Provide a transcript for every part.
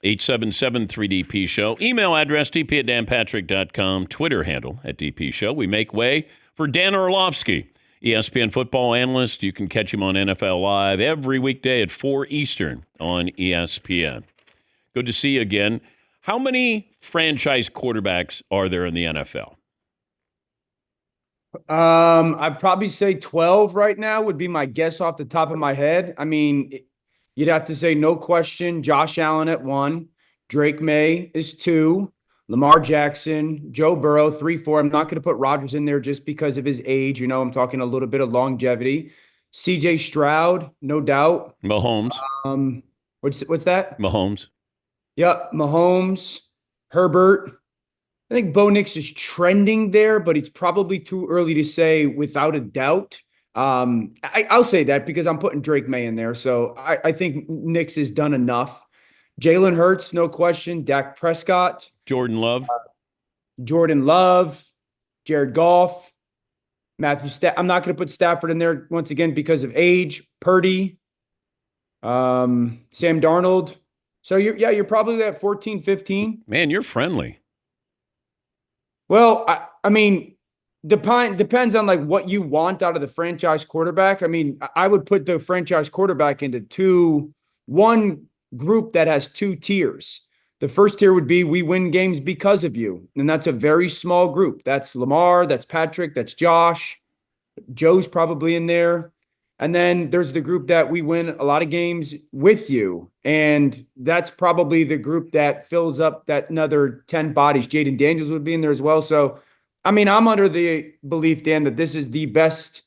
877-3DP Show. Email address dp@danpatrick.com. Twitter handle @DP Show. We make way for Dan Orlovsky, ESPN football analyst. You can catch him on NFL Live every weekday at 4 Eastern on ESPN. Good to see you again. How many franchise quarterbacks are there in the NFL? I'd probably say 12 right now would be my guess off the top of my head. I mean, you'd have to say no question, Josh Allen at 1, Drake May is 2, Lamar Jackson, Joe Burrow 3, 4. I'm not going to put Rodgers in there just because of his age. I'm talking a little bit of longevity. CJ Stroud, no doubt. Mahomes. What's that? Mahomes. Yep, Mahomes, Herbert. I think Bo Nix is trending there, but it's probably too early to say without a doubt. I'll say that because I'm putting Drake May in there. So I think Nix has done enough. Jalen Hurts, no question. Dak Prescott. Jordan Love. Jared Goff. Matthew Stafford. I'm not going to put Stafford in there once again because of age. Purdy. Sam Darnold. So you're probably at 14, 15. Man, you're friendly. Well, I mean, depends on like what you want out of the franchise quarterback. I mean, I would put the franchise quarterback into one group that has 2 tiers. The first tier would be we win games because of you. And that's a very small group. That's Lamar, that's Patrick, that's Josh. Joe's probably in there. And then there's the group that we win a lot of games with you. And that's probably the group that fills up that another 10 bodies. Jaden Daniels would be in there as well. So, I mean, I'm under the belief, Dan, that this is the best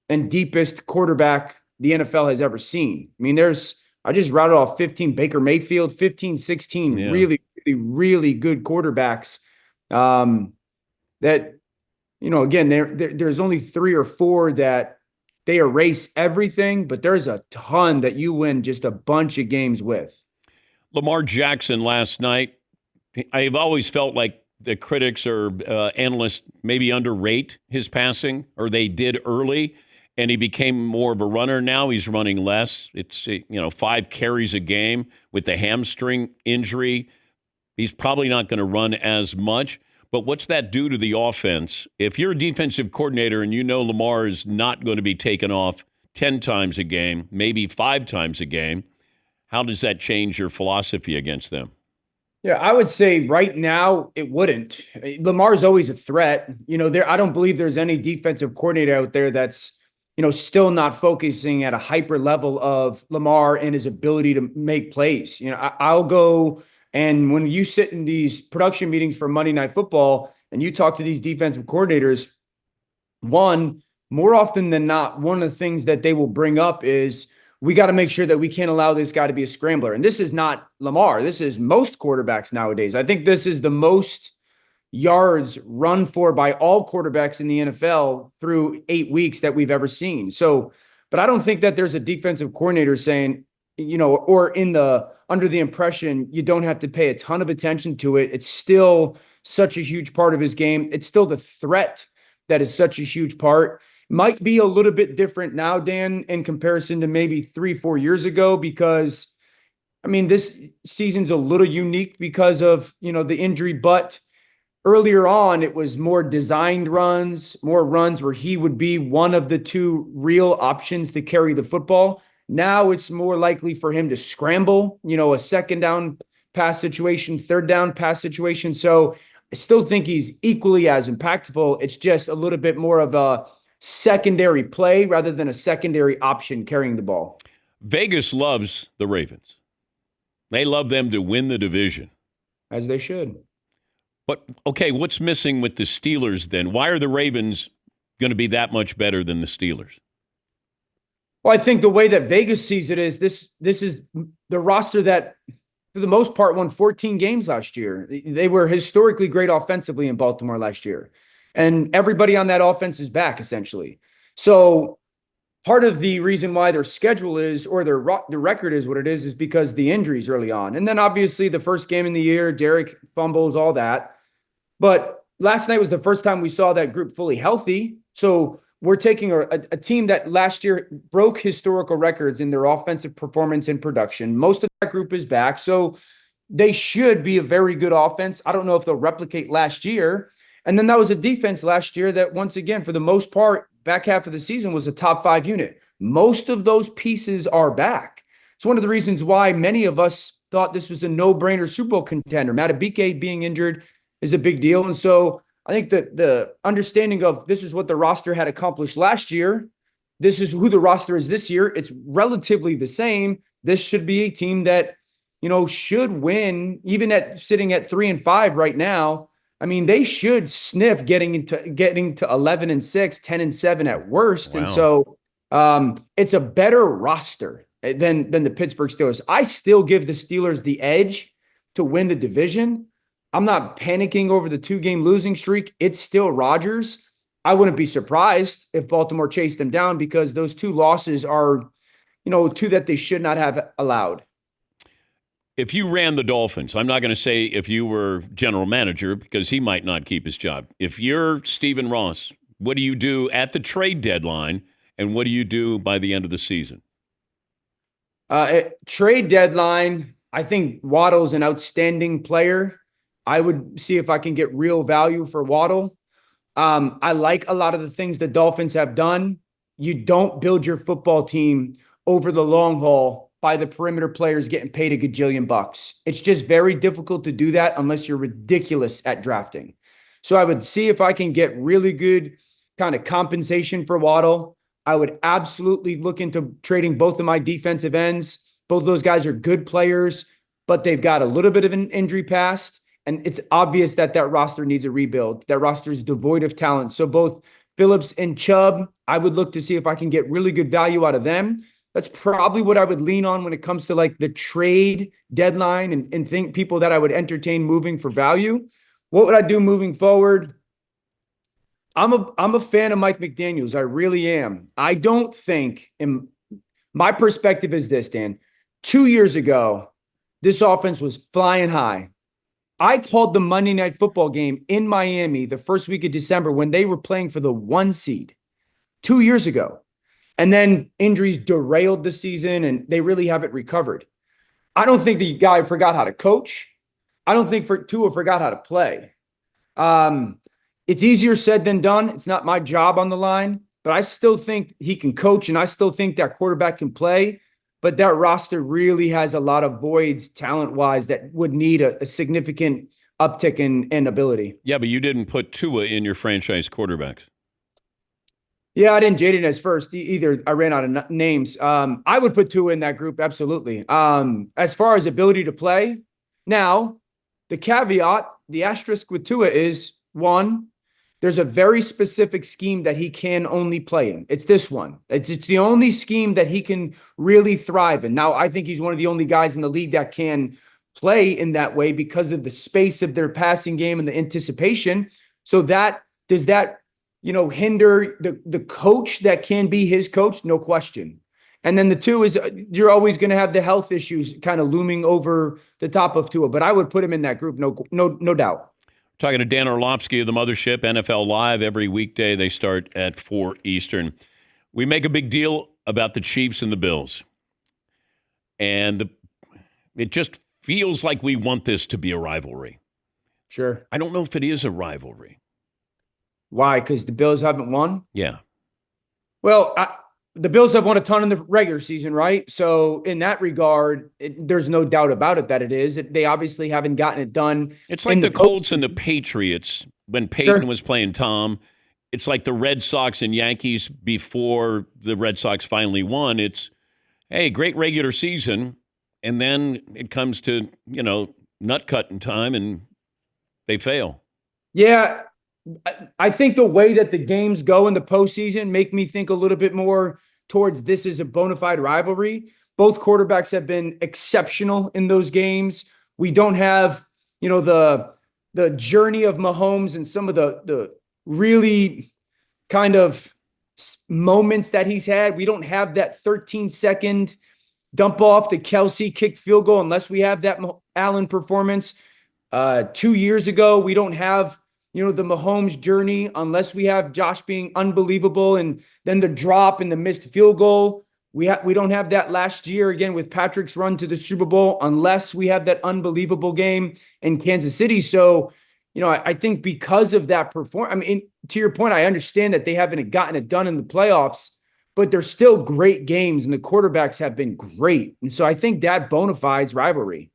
and deepest quarterback the NFL has ever seen. I mean, I just routed off 15 Baker Mayfield, 15, 16 really, really, really good quarterbacks that, again, there's only 3 or 4 that they erase everything, but there's a ton that you win just a bunch of games with. Lamar Jackson last night, I've always felt like the critics or analysts maybe underrate his passing, or they did early, and he became more of a runner. Now he's running less. It's 5 carries a game with the hamstring injury. He's probably not going to run as much. But what's that do to the offense? If you're a defensive coordinator and you know Lamar is not going to be taken off 10 times a game, maybe 5 times a game, how does that change your philosophy against them? Yeah, I would say right now it wouldn't. Lamar's always a threat. I don't believe there's any defensive coordinator out there that's, still not focusing at a hyper level of Lamar and his ability to make plays. I'll go. And when you sit in these production meetings for Monday Night Football and you talk to these defensive coordinators, more often than not, one of the things that they will bring up is we got to make sure that we can't allow this guy to be a scrambler. And this is not Lamar. This is most quarterbacks nowadays. I think this is the most yards run for by all quarterbacks in the NFL through 8 weeks that we've ever seen. So, but I don't think that there's a defensive coordinator saying, or under the impression you don't have to pay a ton of attention to it. It's still such a huge part of his game. It's still the threat that is such a huge part. Might be a little bit different now, Dan, in comparison to maybe 3-4 years ago, because, I mean, this season's a little unique because of, the injury, but earlier on, it was more designed runs, more runs where he would be one of the 2 real options to carry the football. Now it's more likely for him to scramble, a second down pass situation, third down pass situation. So I still think he's equally as impactful. It's just a little bit more of a secondary play rather than a secondary option carrying the ball. Vegas loves the Ravens. They love them to win the division. As they should. But, okay, what's missing with the Steelers then? Why are the Ravens going to be that much better than the Steelers? Well, I think the way that Vegas sees it is this is the roster that, for the most part, won 14 games last year. They were historically great offensively in Baltimore last year. And everybody on that offense is back, essentially. So part of the reason why their schedule is, or their record is what it is because the injuries early on. And then obviously the first game in the year, Derek fumbles, all that. But last night was the first time we saw that group fully healthy. So we're taking a team that last year broke historical records in their offensive performance and production. Most of that group is back. So they should be a very good offense. I don't know if they'll replicate last year. And then that was a defense last year that, once again, for the most part, back half of the season was a top 5 unit. Most of those pieces are back. It's one of the reasons why many of us thought this was a no-brainer Super Bowl contender. Matabike being injured is a big deal. And so I think that the understanding of this is what the roster had accomplished last year, this is who the roster is this year, it's relatively the same. This should be a team that, should win, even at sitting at 3-5 right now. I mean, they should sniff getting to 11-6, 10-7 at worst. Wow. And so it's a better roster than the Pittsburgh Steelers. I still give the Steelers the edge to win the division. I'm not panicking over the 2-game losing streak. It's still Rodgers. I wouldn't be surprised if Baltimore chased them down, because those 2 losses are, 2 that they should not have allowed. If you ran the Dolphins, I'm not going to say if you were general manager, because he might not keep his job. If you're Stephen Ross, what do you do at the trade deadline, and what do you do by the end of the season? Trade deadline, I think Waddle's an outstanding player. I would see if I can get real value for Waddle. I like a lot of the things the Dolphins have done. You don't build your football team over the long haul by the perimeter players getting paid a gajillion bucks. It's just very difficult to do that unless you're ridiculous at drafting. So I would see if I can get really good kind of compensation for Waddle. I would absolutely look into trading both of my defensive ends. Both of those guys are good players, but they've got a little bit of an injury past. And it's obvious that roster needs a rebuild. That roster is devoid of talent. So both Phillips and Chubb, I would look to see if I can get really good value out of them. That's probably what I would lean on when it comes to like the trade deadline and think people that I would entertain moving for value. What would I do moving forward? I'm a fan of Mike McDaniels. I really am. I don't think, in my perspective is this, Dan. 2 years ago, this offense was flying high. I called the Monday Night Football game in Miami the first week of December when they were playing for the 1 seed 2 years ago. And then injuries derailed the season and they really haven't recovered. I don't think the guy forgot how to coach. I don't think Tua forgot how to play. It's easier said than done. It's not my job on the line, but I still think he can coach and I still think that quarterback can play. But that roster really has a lot of voids talent-wise that would need a significant uptick in ability. Yeah, but you didn't put Tua in your franchise quarterbacks. Yeah, I didn't Jaden as first either. I ran out of names. I would put Tua in that group, absolutely. As far as ability to play, now, the caveat, the asterisk with Tua is, one, there's a very specific scheme that he can only play in. It's this one. It's the only scheme that he can really thrive in. Now, I think he's one of the only guys in the league that can play in that way because of the space of their passing game and the anticipation. So does that hinder the coach that can be his coach? No question. And then the 2 is you're always going to have the health issues kind of looming over the top of Tua. But I would put him in that group, no doubt. Talking to Dan Orlovsky of the Mothership, NFL Live, every weekday. They start at 4 Eastern. We make a big deal about the Chiefs and the Bills. And it just feels like we want this to be a rivalry. Sure. I don't know if it is a rivalry. Why? Because the Bills haven't won? Yeah. Well, the Bills have won a ton in the regular season, right? So in that regard, there's no doubt about it that it is. They obviously haven't gotten it done. It's like the Colts and the Patriots when Peyton was playing Tom. It's like the Red Sox and Yankees before the Red Sox finally won. It's, hey, great regular season. And then it comes to, nut cutting time and they fail. Yeah. I think the way that the games go in the postseason make me think a little bit more towards this is a bona fide rivalry. Both quarterbacks have been exceptional in those games. We don't have, the journey of Mahomes and some of the really kind of moments that he's had. We don't have that 13-second dump off to Kelsey kicked field goal unless we have that Allen performance. 2 years ago, we don't have the Mahomes journey unless we have Josh being unbelievable and then the drop and the missed field goal. We don't have that last year again with Patrick's run to the Super Bowl unless we have that unbelievable game in Kansas City. So, I think because of that performance, I mean, to your point, I understand that they haven't gotten it done in the playoffs, but they're still great games and the quarterbacks have been great. And so I think that bona fides rivalry.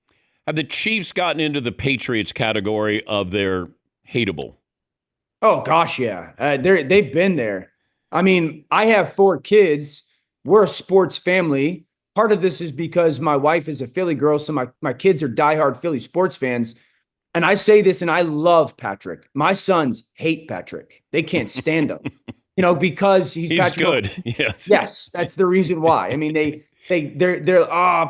Have the Chiefs gotten into the Patriots category of their hateable? Oh gosh, yeah. They've been there. I mean, I have 4 kids. We're a sports family. Part of this is because my wife is a Philly girl, so my kids are diehard Philly sports fans. And I say this, and I love Patrick. My sons hate Patrick. They can't stand him, because he's Patrick. Good. Yes. Yes, that's the reason why. I mean, they're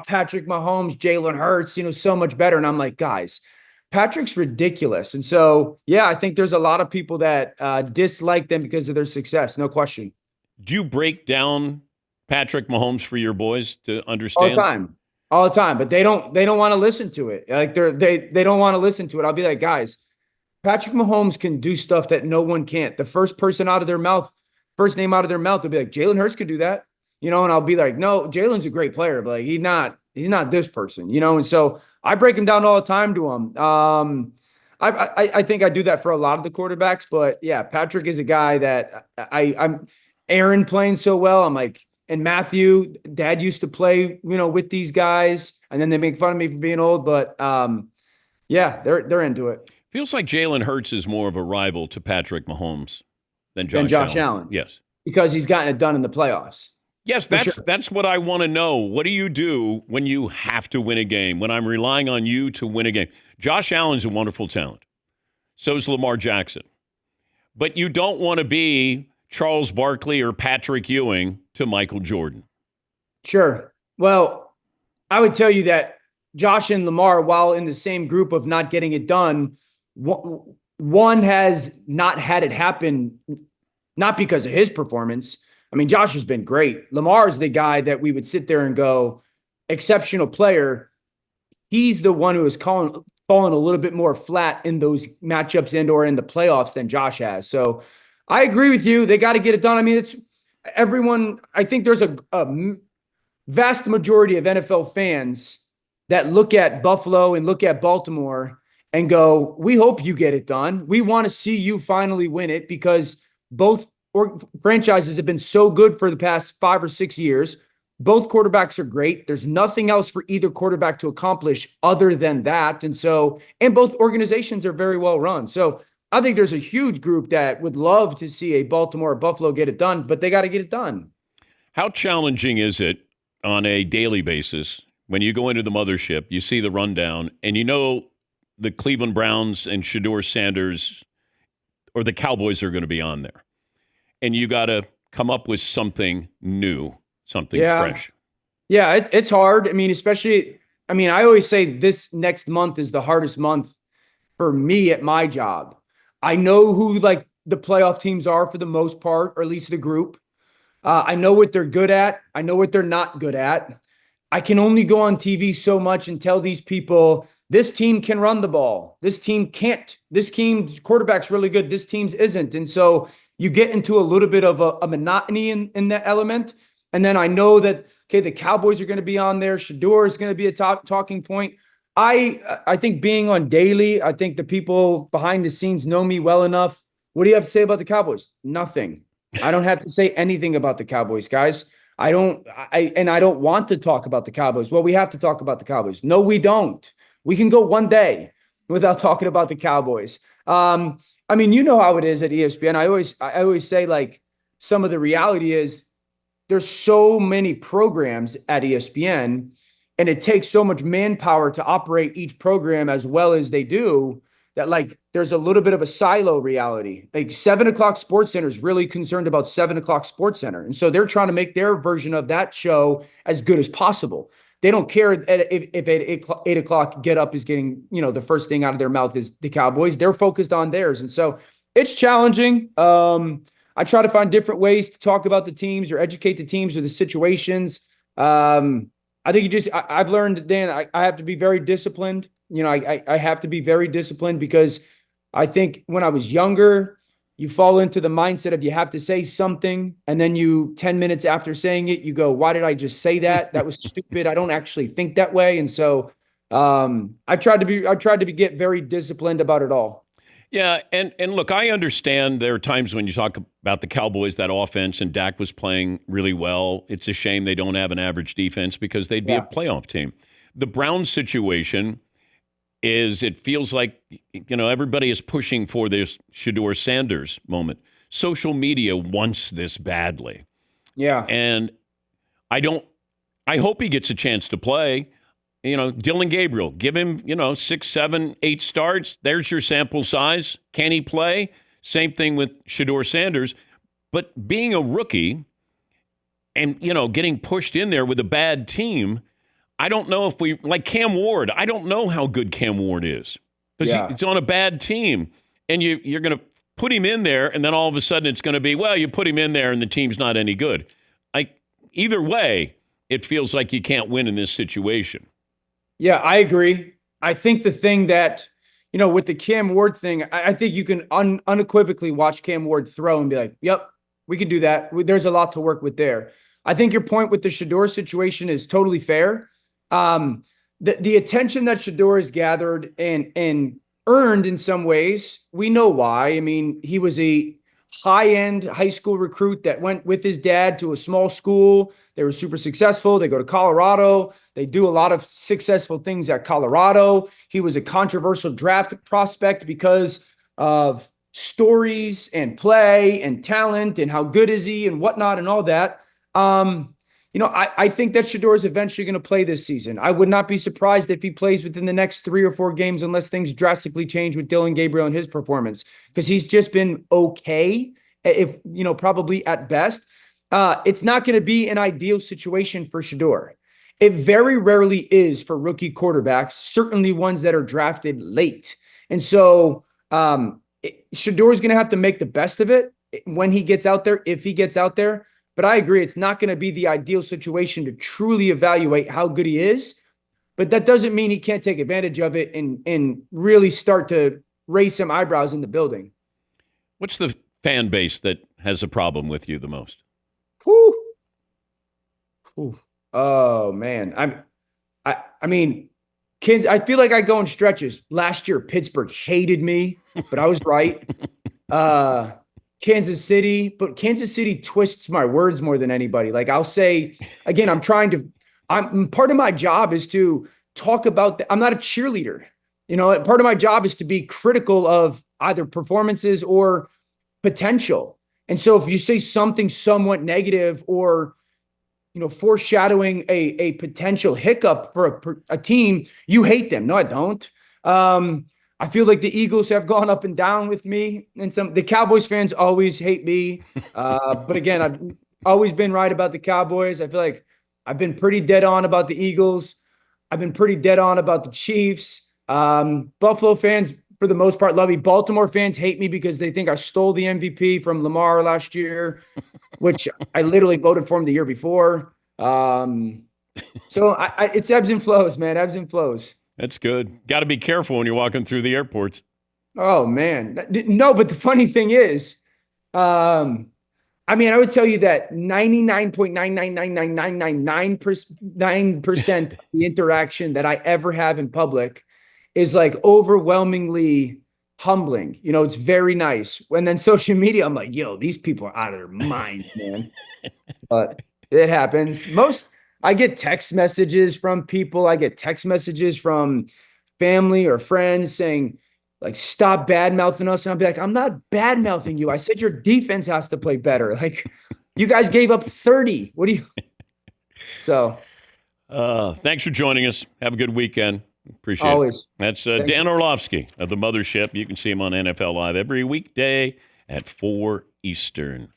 Patrick Mahomes, Jalen Hurts, so much better. And I'm like, guys, Patrick's ridiculous. And so, yeah, I think there's a lot of people that dislike them because of their success. No question. Do you break down Patrick Mahomes for your boys to understand? All the time, but they don't want to listen to it. Like they don't want to listen to it. I'll be like, guys, Patrick Mahomes can do stuff that no one can't. The first name out of their mouth, they'll be like, Jalen Hurts could do that, and I'll be like, no, Jalen's a great player, but like, he's not this person, and so I break him down all the time to him. I think I do that for a lot of the quarterbacks, but yeah, Patrick is a guy that I'm Aaron playing so well. I'm like, and Matthew, Dad used to play, with these guys, and then they make fun of me for being old. But yeah, they're into it. Feels like Jalen Hurts is more of a rival to Patrick Mahomes than Josh Allen. Yes, because he's gotten it done in the playoffs. Yes, that's what I want to know. What do you do when you have to win a game? When I'm relying on you to win a game? Josh Allen's a wonderful talent. So is Lamar Jackson. But you don't want to be Charles Barkley or Patrick Ewing to Michael Jordan. Sure. Well, I would tell you that Josh and Lamar, while in the same group of not getting it done, one has not had it happen, not because of his performance. I mean, Josh has been great. Lamar is the guy that we would sit there and go, exceptional player. He's the one who has fallen a little bit more flat in those matchups and or in the playoffs than Josh has. So I agree with you. They got to get it done. I mean, it's everyone. I think there's a vast majority of NFL fans that look at Buffalo and look at Baltimore and go, we hope you get it done. We want to see you finally win it because both franchises have been so good for the past 5 or 6 years. Both quarterbacks are great. There's nothing else for either quarterback to accomplish other than that. And both organizations are very well run. So I think there's a huge group that would love to see a Baltimore or Buffalo get it done, but they got to get it done. How challenging is it on a daily basis when you go into the mothership, you see the rundown, and the Cleveland Browns and Shedeur Sanders or the Cowboys are going to be on there? And you got to come up with something new, something fresh. Yeah, it's hard. I mean, I always say this next month is the hardest month for me at my job. I know who like the playoff teams are for the most part, or at least the group. I know what they're good at. I know what they're not good at. I can only go on TV so much and tell these people, this team can run the ball. This team can't. This team's quarterback's really good. This team's isn't. And so you get into a little bit of a monotony in that element. And then I know that, okay, the Cowboys are going to be on there. Shedeur is going to be a talking point. I think being on daily, I think the people behind the scenes know me well enough. What do you have to say about the Cowboys? Nothing. I don't have to say anything about the Cowboys, guys. I don't want to talk about the Cowboys. Well, we have to talk about the Cowboys. No, we don't. We can go one day without talking about the Cowboys. I mean, you know how it is at ESPN. I always say, like, some of the reality is there's so many programs at ESPN, and it takes so much manpower to operate each program as well as they do, that like there's a little bit of a silo reality. Like 7 o'clock Sports Center is really concerned about 7 o'clock Sports Center. And so they're trying to make their version of that show as good as possible. They don't care if at 8 o'clock Get Up is getting, the first thing out of their mouth is the Cowboys. They're focused on theirs. And so it's challenging. I try to find different ways to talk about the teams or educate the teams or the situations. I think I've learned, Dan, I have to be very disciplined. I have to be very disciplined because I think when I was younger, you fall into the mindset of you have to say something, and then 10 minutes after saying it, you go, why did I just say that? That was stupid. I don't actually think that way. And so I tried to get very disciplined about it all. Yeah, and look, I understand there are times when you talk about the Cowboys, that offense, and Dak was playing really well. It's a shame they don't have an average defense because they'd be a playoff team. The Browns situation is it feels like, everybody is pushing for this Shedeur Sanders moment. Social media wants this badly. Yeah. And I hope he gets a chance to play. Dylan Gabriel, give him, 6, 7, 8 starts. There's your sample size. Can he play? Same thing with Shedeur Sanders. But being a rookie and, getting pushed in there with a bad team, I don't know if like Cam Ward, I don't know how good Cam Ward is. Because he's on a bad team. And you're going to put him in there, and then all of a sudden it's going to be, well, you put him in there and the team's not any good. Either way, it feels like you can't win in this situation. Yeah, I agree. I think the thing that, with the Cam Ward thing, I think you can unequivocally watch Cam Ward throw and be like, yep, we can do that. There's a lot to work with there. I think your point with the Shedeur situation is totally fair. The attention that Shedeur has gathered and earned in some ways, we know why. I mean, he was a high-end high school recruit that went with his dad to a small school. They were super successful. They go to Colorado. They do a lot of successful things at Colorado. He was a controversial draft prospect because of stories and play and talent and how good is he and whatnot and all that. I think that Shedeur is eventually going to play this season. I would not be surprised if he plays within the next 3 or 4 games unless things drastically change with Dylan Gabriel and his performance, because he's just been okay, if probably at best. It's not going to be an ideal situation for Shedeur. It very rarely is for rookie quarterbacks, certainly ones that are drafted late. And so Shedeur is going to have to make the best of it when he gets out there, if he gets out there. But I agree, it's not going to be the ideal situation to truly evaluate how good he is. But that doesn't mean he can't take advantage of it and really start to raise some eyebrows in the building. What's the fan base that has a problem with you the most? Whew. Oh, man. I mean, kids, I feel like I go in stretches. Last year, Pittsburgh hated me, but I was right. Kansas City, but Kansas City twists my words more than anybody. Like I'll say, again, part of my job is to talk about, I'm not a cheerleader. Part of my job is to be critical of either performances or potential. And so if you say something somewhat negative or, foreshadowing a potential hiccup for a team, you hate them. No, I don't. I feel like the Eagles have gone up and down with me, and the Cowboys fans always hate me. But again, I've always been right about the Cowboys. I feel like I've been pretty dead on about the Eagles. I've been pretty dead on about the Chiefs. Buffalo fans, for the most part, love me. Baltimore fans hate me because they think I stole the MVP from Lamar last year, which I literally voted for him the year before. So it's ebbs and flows, man. Ebbs and flows. That's good. Got to be careful when you're walking through the airports. Oh, man. No, but the funny thing is, I would tell you that 99.9999999% of the interaction that I ever have in public is like overwhelmingly humbling. It's very nice. And then social media, I'm like, yo, these people are out of their minds, man. But it happens. I get text messages from people. I get text messages from family or friends saying, like, stop bad-mouthing us. And I'll be like, I'm not bad-mouthing you. I said your defense has to play better. Like, you guys gave up 30. What do you? So. Thanks for joining us. Have a good weekend. Appreciate Always. it. That's Dan Orlovsky of the Mothership. You can see him on NFL Live every weekday at 4 Eastern.